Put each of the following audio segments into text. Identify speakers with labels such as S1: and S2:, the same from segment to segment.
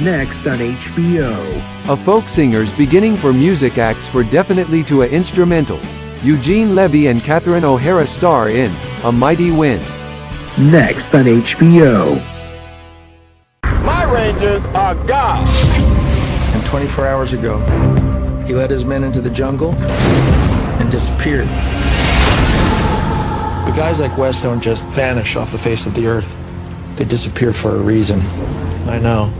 S1: next on HBO.
S2: A folk singers beginning for music acts for definitely to a instrumental. Eugene Levy and Catherine O'Hara star in A Mighty Wind.
S1: Next on HBO.
S3: My Rangers are God.
S4: And 24 hours ago, he led his men into the jungle and disappeared. But guys like Wes don't just vanish off the face of the earth. They disappear for a reason. I know.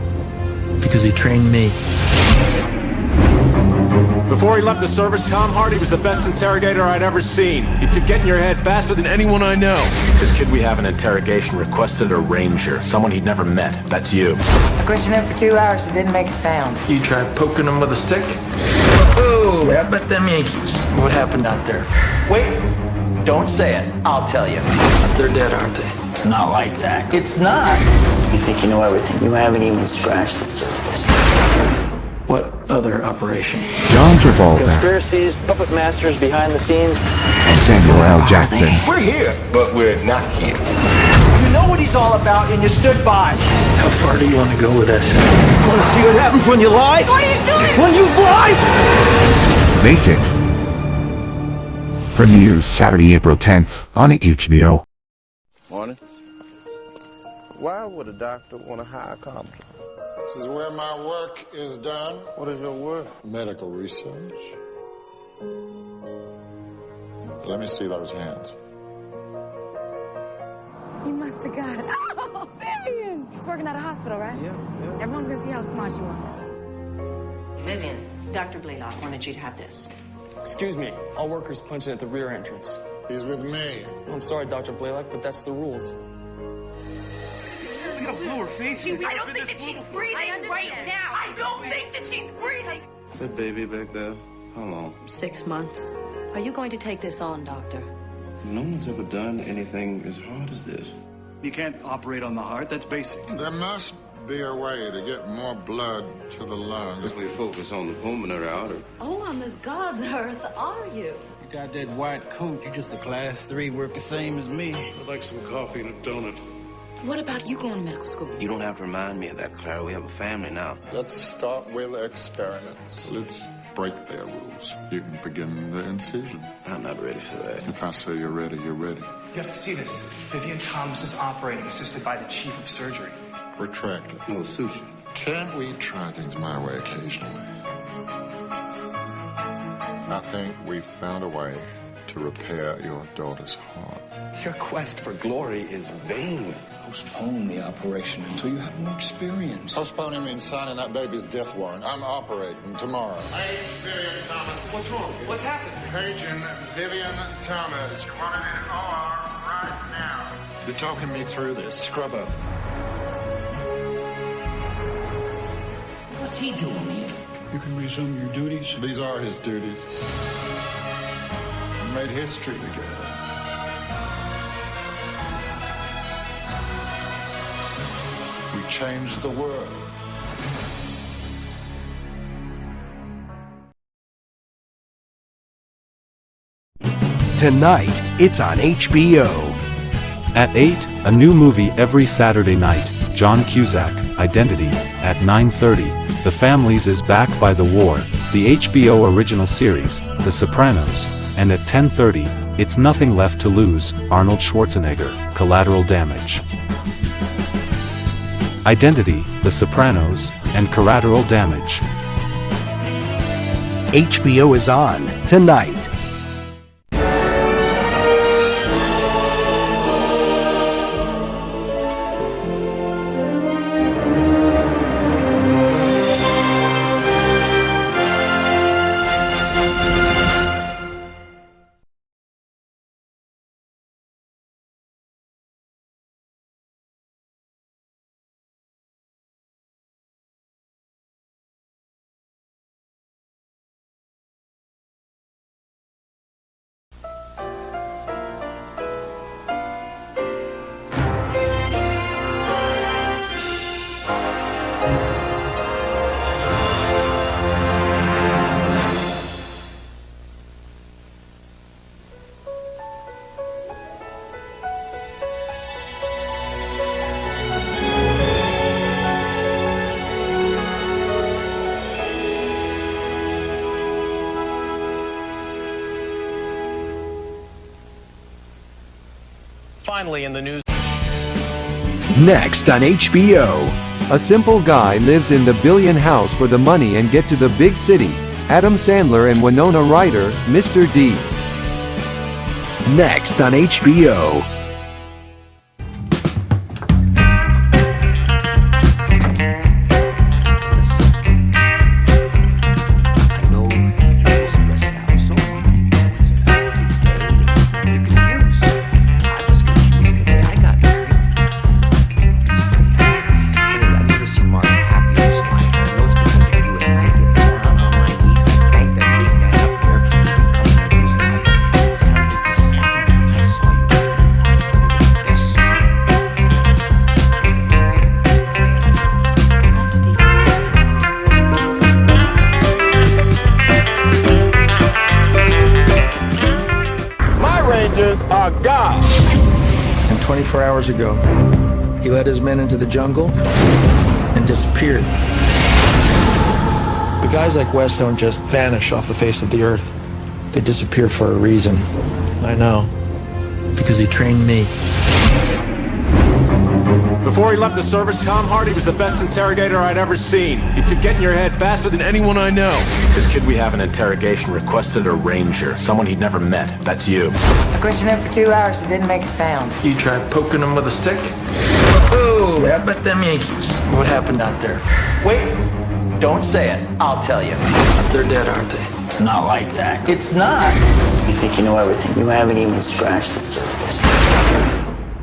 S4: Because he trained me.
S5: Before he left the service, Tom Hardy was the best interrogator I'd ever seen. He could get in your head faster than anyone I know.
S6: This kid we have an interrogation requested a ranger, someone he'd never met. That's you.
S7: I questioned him for 2 hours. It didn't make a sound.
S4: You tried poking him with a stick? Oh, how about them Yankees? What happened out there?
S8: Wait, don't say it. I'll tell you.
S4: They're dead, aren't they?
S8: It's not like that. It's not. You think you know everything. You haven't even scratched the surface.
S4: What other operation?
S9: John Travolta
S8: Conspiracies, puppet masters behind the scenes.
S9: and Samuel L. Jackson.
S3: We're here, but we're not here.
S8: You know what he's all about and you stood by.
S4: How far do you want to go with this?
S8: Want to see what happens when you lie? What are you doing? When you lie?
S9: Basic. Premieres Saturday, April 10th on HBO.
S10: Morning. Why would a doctor want to hire a carpenter?
S11: This is where my work is done.
S10: What is your work?
S11: Medical research. Let me see those hands.
S12: You must have got it. Oh, Vivian! He's working at a hospital, right?
S10: Yeah.
S12: Everyone's gonna see how smart you are.
S13: Vivian, Dr. Blaylock wanted you to have this.
S14: Excuse me, all workers punch in at the rear entrance.
S11: He's with me.
S14: I'm sorry, Dr. Blaylock, but that's the rules.
S15: Look how blue her face is.
S12: I don't think that she's breathing right now. I don't think that she's breathing.
S10: That baby back there, how long?
S13: 6 months. Are you going to take this on, doctor?
S10: No one's ever done anything as hard as this.
S15: You can't operate on the heart, that's basic.
S11: There must be a way to get more blood to the lungs.
S10: We focus on the pulmonary artery.
S13: Oh, on this God's earth are you?
S4: You got that white coat. You just a class 3 worker, same as me.
S10: I'd like some coffee and a donut.
S13: What about you going to medical school?
S10: You don't have to remind me of that, Clara. We have a family now.
S11: Let's start with experiments. Let's break their rules. You can begin the incision.
S10: I'm not ready for that.
S11: If I say you're ready, you're ready.
S15: You have to see this. Vivian Thomas is operating, assisted by the chief of surgery.
S11: Retract it.
S10: No sushi.
S11: Can't we try things my way occasionally? I think we've found a way to repair your daughter's heart.
S3: Your quest for glory is vain.
S4: Postpone the operation until you have more experience.
S11: Postponing means signing that baby's death warrant. I'm operating tomorrow. Hey, Vivian Thomas.
S15: What's wrong? What's happened?
S11: Paging Vivian Thomas. You want it in OR right now. You're talking me through this. Scrub up.
S8: What's he doing here?
S15: You can resume your duties.
S11: These are his duties. We made history together. We changed the world.
S1: Tonight, it's on HBO.
S16: At 8, a new movie every Saturday night. John Cusack, Identity. At 9:30, The Families is Back by the War, the HBO original series, The Sopranos. And at 10:30, It's Nothing Left to Lose, Arnold Schwarzenegger, Collateral Damage. Identity, The Sopranos, and Collateral Damage.
S1: HBO is on tonight.
S17: finally in the news.
S1: Next on HBO.
S2: A simple guy lives in the billion house for the money and get to the big city. Adam Sandler and Winona Ryder, Mr. Deeds.
S1: Next on HBO.
S3: Are God.
S4: And 24 hours ago, he led his men into the jungle and disappeared. But guys like Wes don't just vanish off the face of the earth. They disappear for a reason. I know. Because he trained me.
S5: Before he left the service, Tom Hardy was the best interrogator I'd ever seen. He could get in your head faster than anyone I know.
S6: This kid we have an interrogation requested a ranger, someone he'd never met. That's you.
S7: I questioned him for 2 hours. It didn't make a sound.
S4: You tried poking him with a stick? Oh, how about them Yankees? What happened out there?
S8: Wait, don't say it. I'll tell you.
S4: They're dead, aren't they?
S8: It's not like that. It's not. You think you know everything. You haven't even scratched the surface.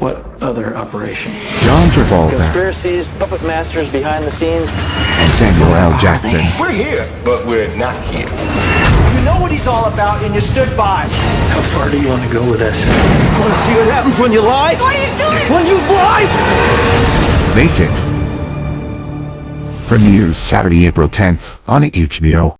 S4: What other operation?
S9: John Travolta
S8: Conspiracies, puppet masters behind the scenes.
S9: and Samuel L. Jackson.
S3: We're here, but we're not here.
S8: You know what he's all about and you stood by.
S4: How far do you want to go with this?
S8: Want to see what happens when you lie? What are you doing? When you lie?
S9: Basic. Premieres Saturday, April 10th on HBO.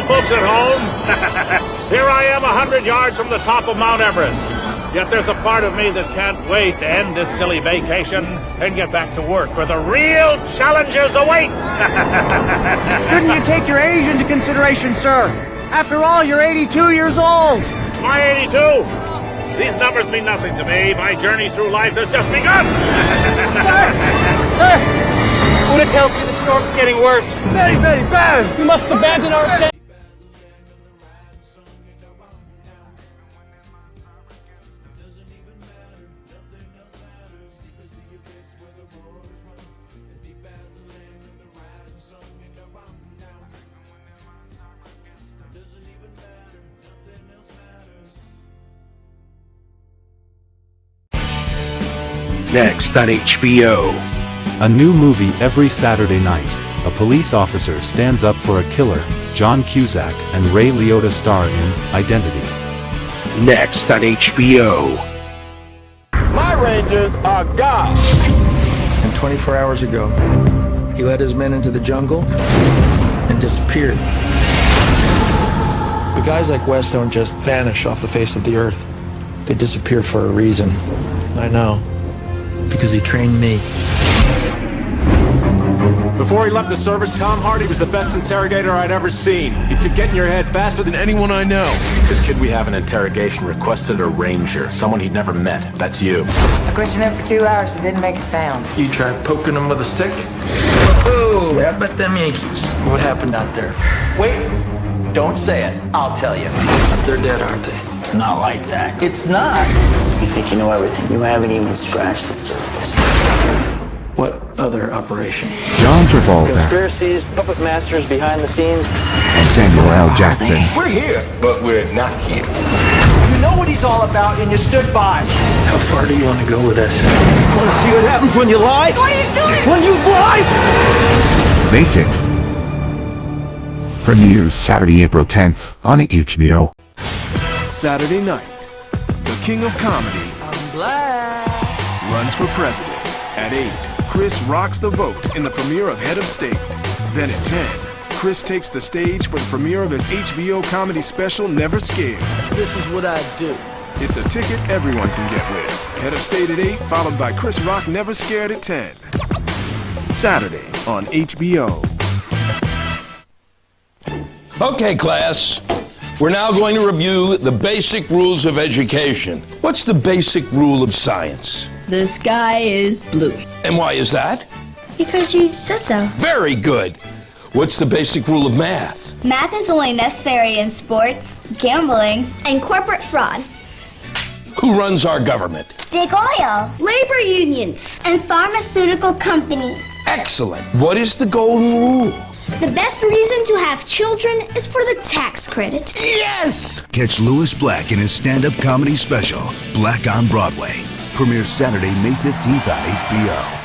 S18: Folks at home, here I am 100 yards from the top of Mount Everest. Yet there's a part of me that can't wait to end this silly vacation and get back to work where the real challenges await.
S19: Shouldn't you take your age into consideration, sir? After all, you're 82 years old.
S18: My 82? These numbers mean nothing to me. My journey through life has just begun.
S19: Sir! Buddha tells me the storm's getting worse. Very, very bad. We must abandon our stand.
S1: Next on HBO.
S16: A new movie every Saturday night. a police officer stands up for a killer. John Cusack and Ray Liotta star in Identity.
S1: Next on HBO.
S18: My Rangers are God.
S4: And 24 hours ago, he led his men into the jungle and disappeared. But guys like Wes don't just vanish off the face of the earth. They disappear for a reason. I know. Because he trained me.
S5: Before he left the service, Tom Hardy was the best interrogator I'd ever seen. He could get in your head faster than anyone I know.
S6: This kid we have an interrogation requested a ranger, someone he'd never met. That's you.
S7: I questioned him for 2 hours. It didn't make a sound.
S4: You tried poking him with a stick? Oh, how about them Yankees? What happened out there?
S8: Wait, don't say it. I'll tell you.
S4: They're dead, aren't they?
S8: It's not like that. It's not. You think you know everything. You haven't even scratched the surface.
S4: What other operation?
S9: John Travolta
S8: Conspiracies, puppet masters behind the scenes.
S9: and Samuel L. Jackson.
S3: We're here, but we're not here.
S19: You know what he's all about, and you stood by.
S4: How far do you want to go with this?
S19: Want to see what happens when you lie?
S13: What are you doing?
S19: When you lie?
S9: Basic. Premieres Saturday, April 10th on HBO.
S1: Saturday night. The king of comedy
S7: I'm black.
S1: runs for president. At 8, Chris rocks the vote in the premiere of Head of State. Then at 10, Chris takes the stage for the premiere of his HBO comedy special, Never Scared.
S19: This is what I do.
S1: It's a ticket everyone can get with. Head of State at 8, followed by Chris Rock Never Scared at 10. Saturday on HBO.
S17: Okay, class. We're now going to review the basic rules of education. What's the basic rule of science?
S12: The sky is blue.
S17: And why is that?
S12: Because you said so.
S17: Very good. What's the basic rule of math?
S12: Math is only necessary in sports, gambling, and corporate fraud.
S17: Who runs our government?
S12: Big oil, labor unions, and pharmaceutical companies.
S17: Excellent. What is the golden rule?
S12: The best reason to have children is for the tax credit.
S17: Yes!
S1: Catch Louis Black in his stand-up comedy special, Black on Broadway. Premieres Saturday, May 15th on HBO.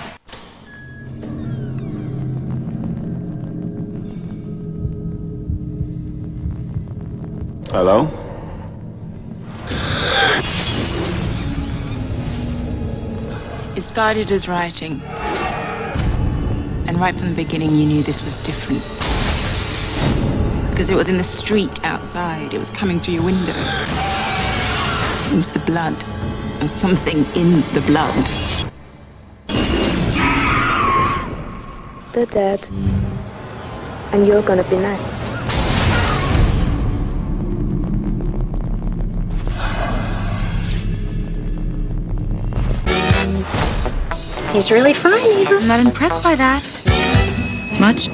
S3: Hello?
S7: It started as writing. And right from the beginning, you knew this was different. Because it was in the street outside. It was coming through your windows. It was the blood. There was something in the blood.
S12: They're dead. And you're gonna be next. He's really fine, Eva.
S13: I'm not impressed by that. Much.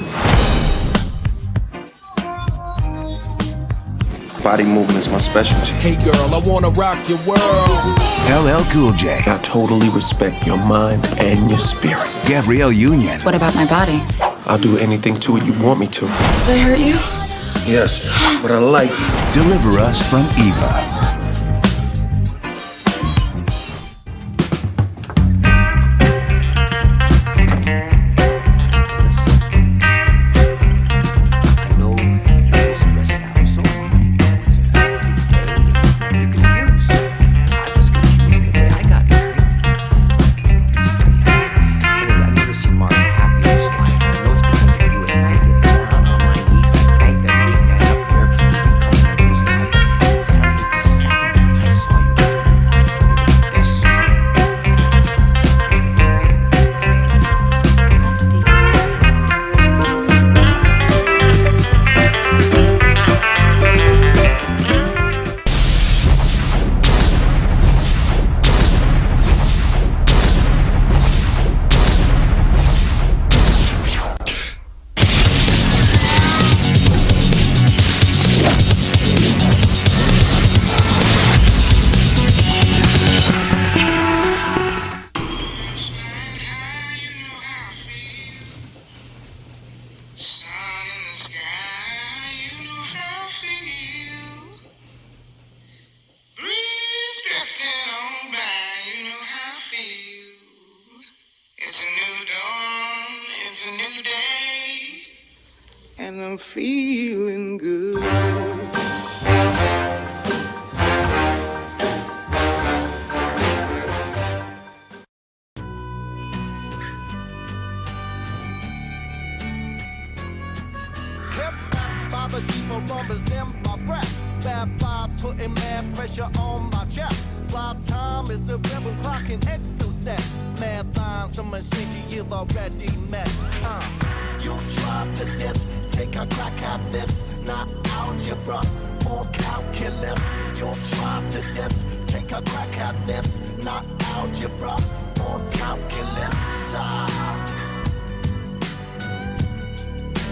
S10: Body movement is my specialty.
S1: Hey girl, I wanna rock your world.
S9: LL Cool J.
S10: I totally respect your mind and your spirit.
S9: Gabrielle Union.
S13: What about my body?
S10: I'll do anything to it you want me to.
S13: Did I hurt you?
S10: Yes, but I like you.
S9: Deliver us from Eva.
S20: I'm feeling good.
S21: The deeper rumbers in my breast. Bad vibes putting mad pressure on my chest. Fly time is a rebel clock and exoset. Mad lines from a stranger you've already met. You try to this, take a crack at this. Not algebra or calculus. You'll try to this, take a crack at this. Not algebra or calculus.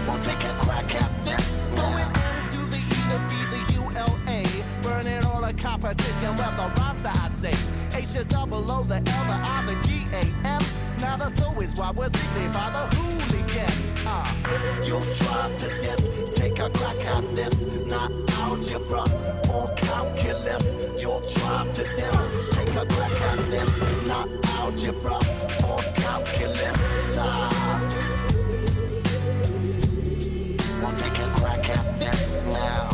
S21: We'll take a crack at this. Going into the E, the B, the ULA. Burning all the competition with the rhymes that I say. H the double O, the L, the I, the G-A-M. Now that's always why we're secret by the hooligan. You'll try to this, take a crack at this. Not algebra or calculus. You'll try to this, take a crack at this. Not algebra or calculus. We'll take a crack at this now.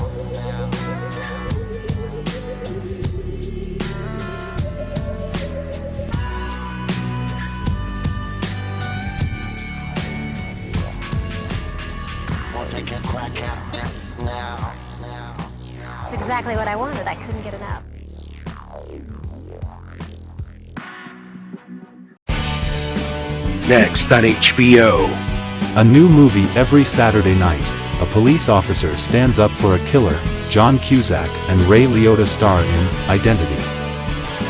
S21: We'll take a crack at this now.
S22: That's exactly what I wanted. I couldn't get enough.
S9: Next on HBO.
S16: A new movie every Saturday night. A police officer stands up for a killer. John Cusack and Ray Liotta star in Identity.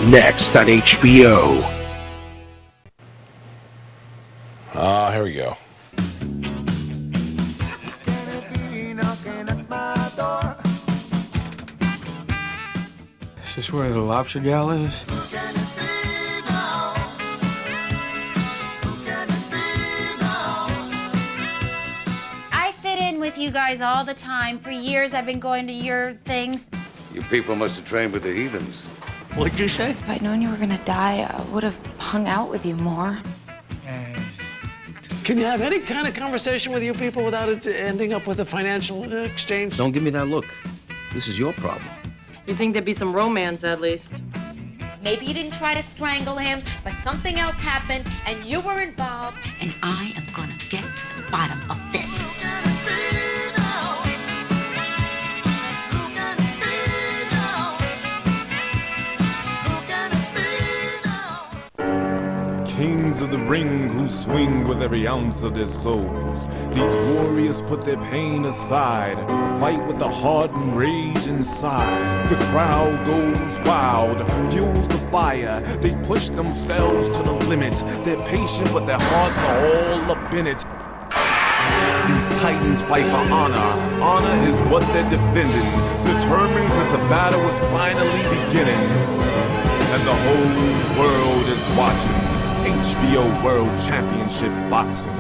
S9: Next on HBO.
S11: Here we go.
S4: Is this where the lobster gal is?
S23: With you guys all the time. For years I've been going to your things.
S24: You people must have trained with the heathens.
S4: What'd you say?
S13: If I'd known you were gonna die, I would have hung out with you more.
S25: Can you have any kind of conversation with you people without it ending up with a financial exchange?
S26: Don't give me that look. This is your problem.
S27: You think there'd be some romance at least?
S28: Maybe you didn't try to strangle him, but something else happened and you were involved, and I am gonna get to the bottom of this.
S1: Kings of the ring who swing with every ounce of their souls. These warriors put their pain aside, fight with the heart and rage inside. The crowd goes wild, fuels the fire. They push themselves to the limit. They're patient, but their hearts are all up in it. These titans fight for honor. Honor is what they're defending. Determined because the battle is finally beginning. And the whole world is watching. HBO World Championship Boxing.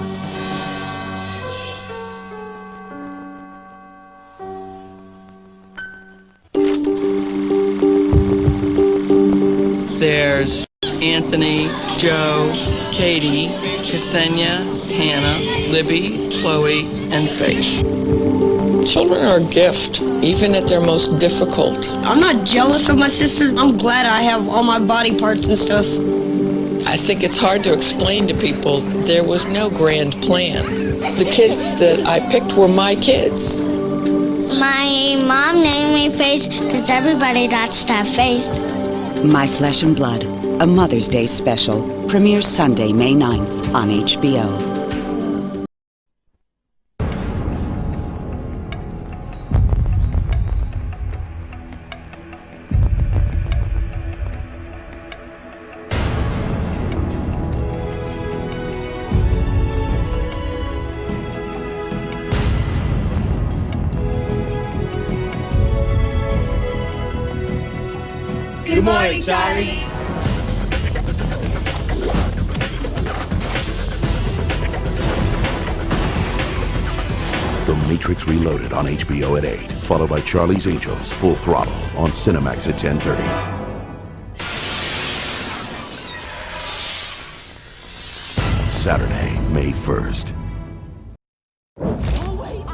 S29: There's Anthony, Joe, Katie, Ksenia, Hannah, Libby, Chloe, and Faith. Children are a gift, even at their most difficult.
S30: I'm not jealous of my sisters. I'm glad I have all my body parts and stuff.
S29: I think it's hard to explain to people there was no grand plan. The kids that I picked were my kids.
S12: My mom named me Faith because everybody got to have faith.
S31: My Flesh and Blood, a Mother's Day special, premieres Sunday, May 9th on HBO.
S28: Good morning, Charlie.
S9: The Matrix Reloaded on HBO at 8, followed by Charlie's Angels Full Throttle on Cinemax at 10:30. Saturday, May 1st.
S28: Oh, wait.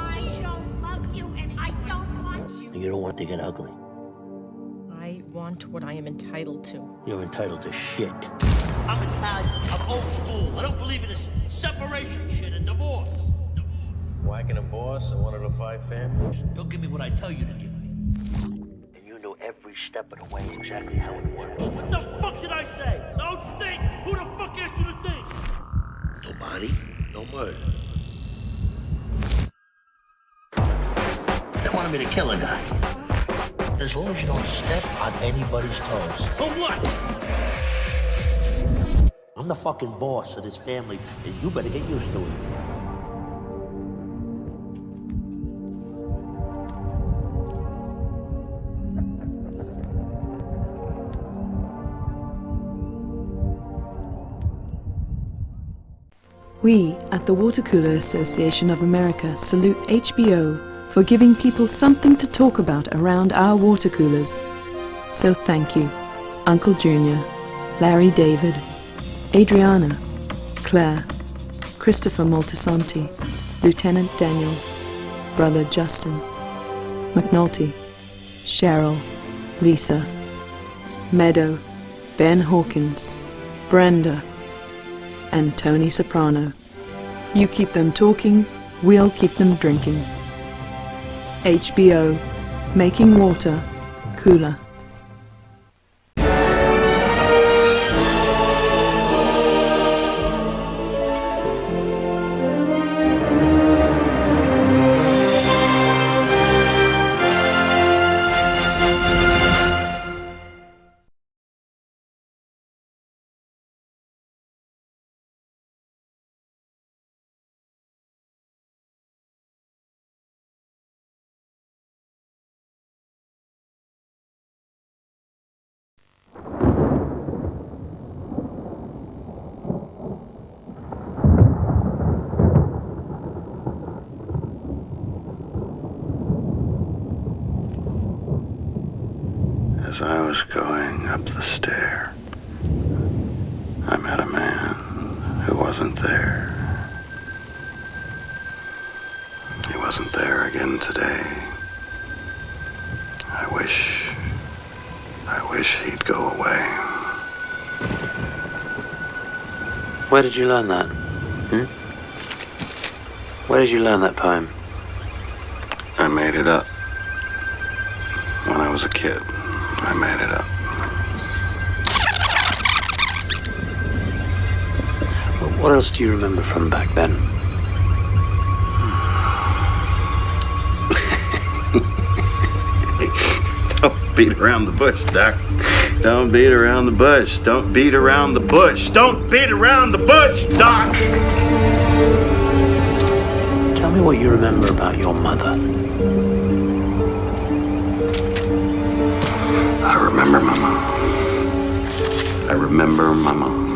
S2: you don't want to get ugly.
S27: I want what I am entitled to.
S2: You're entitled to shit.
S3: I'm Italian. I'm old school. I don't believe in this separation shit and divorce.
S2: Whacking a boss in one of the 5 families?
S3: You'll give me what I tell you to give me.
S2: And you know every step of the way exactly how it works.
S3: What the fuck did I say? Don't think! Who the fuck asked you to think?
S2: No body, no murder. They wanted me to kill a guy. As long as you don't step on anybody's toes.
S3: For what?
S2: I'm the fucking boss of this family, and you better get used to it.
S5: We at the Water Cooler Association of America salute HBO for giving people something to talk about around our water coolers. So thank you, Uncle Junior, Larry David, Adriana, Claire, Christopher Moltisanti, Lieutenant Daniels, Brother Justin, McNulty, Cheryl, Lisa, Meadow, Ben Hawkins, Brenda, and Tony Soprano. You keep them talking, we'll keep them drinking. HBO, making water cooler.
S24: As I was going up the stair, I met a man who wasn't there. He wasn't there again today. I wish he'd go away.
S2: Where did you learn that? Where did you learn that poem?
S24: I made it up. When I was a kid, I made it up.
S2: What else do you remember from back then?
S24: Don't beat around the bush, Doc. Don't beat around the bush. Don't beat around the bush. Don't beat around the bush, Doc!
S2: Tell me what you remember about your mother.
S24: I remember my mom. I remember my mom.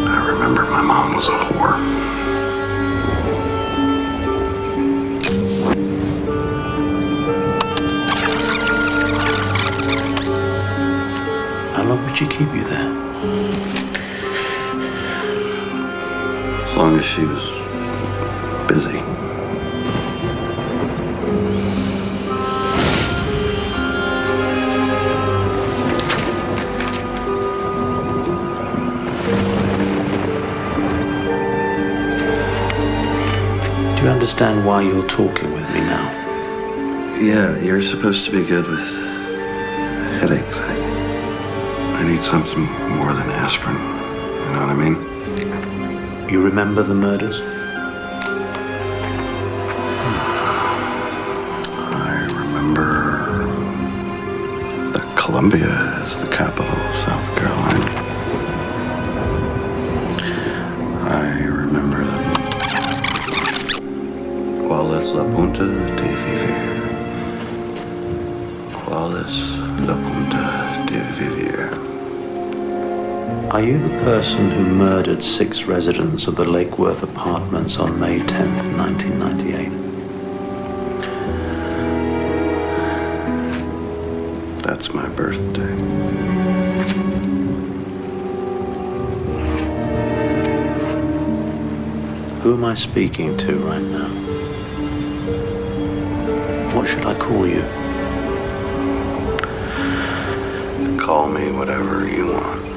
S24: I remember my mom was a whore.
S2: How long would she keep you there?
S24: As long as she was busy.
S2: Do you understand why you're talking with me now?
S24: Yeah, you're supposed to be good with headaches. I need something more than aspirin. You know what I mean?
S2: You remember the murders?
S24: I remember that Columbia is the capital of South Carolina. I remember that qual es la punta de vivir? Qual es la punta de vivir?
S2: Are you the person who murdered 6 residents of the Lake Worth apartments on May 10th, 1998?
S24: That's my birthday.
S2: Who am I speaking to right now? What should I call you?
S24: Call me whatever you want.